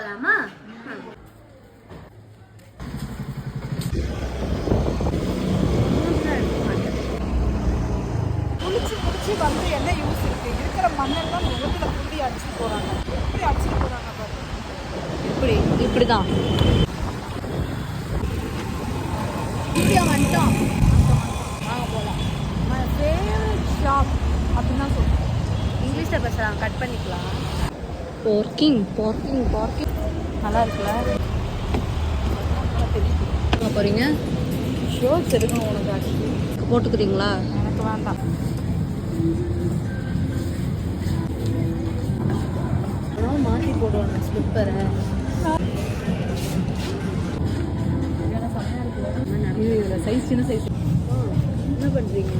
போலாமா? குளிச்சு வந்து என்ன யூஸ் இருக்கு? இருக்கிற மண்ணெல்லாம் முகத்துல புள்ளி அடிச்சுட்டு போறாங்க. எப்படி அடிச்சுட்டு போறாங்க பாரு. இப்படிதான் இப்படியா வந்துட்டோம். வாங்க போகலாம். மை ஃபேவரட் ஷாப் அப்படின்னு தான் சொல்லுவேன். இங்கிலீஷில் பேசலாம், கட் பண்ணிக்கலாம். பார்க்கிங் நல்லா இருக்குல்ல? போகிறீங்க? ஷோட்ஸ் எடுக்கணும் உனக்கு. ஆக்சுவலி போட்டுக்கிறீங்களா? எனக்கு வேண்டாம். மாற்றி போடுவாங்க ஸ்லிப்பரை. சைஸ் சின்ன சைஸ். என்ன பண்ணுறீங்க?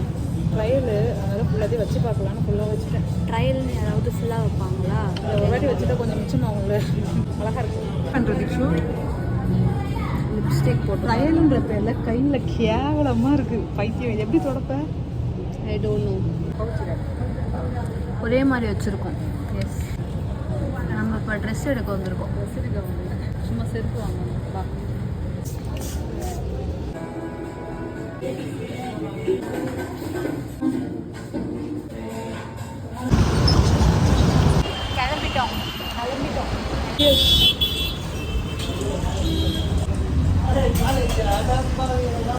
ட்ரையலு அதனால் ஃபுல்லாகவே வச்சு பார்க்கலான்னு ஃபுல்லாக வச்சுட்டேன். ட்ரையல்னு யாராவது ஃபுல்லாக வைப்பாங்களா? ஒரு வாட்டி வச்சுட்டா கொஞ்சம் மிச்சம் அவங்கள அழகாக இருக்கும் பண்ணுறது. ஷூ லிப்ஸ்டிக் போட்டு ட்ரையலுங்கிற பேரில் கையில் கேவலமாக இருக்குது. பைத்தியம். இது எப்படி தொடப்பேன்? I don't know. ஒரே மாதிரி வச்சுருக்கோம். எஸ், நம்ம இப்போ ட்ரெஸ் எடுக்க வந்திருக்கோம். ட்ரெஸ் எடுக்க வந்து சும்மா செருப்பு வாங்கணும். வா. கிளம்பிட்டோம். Yes.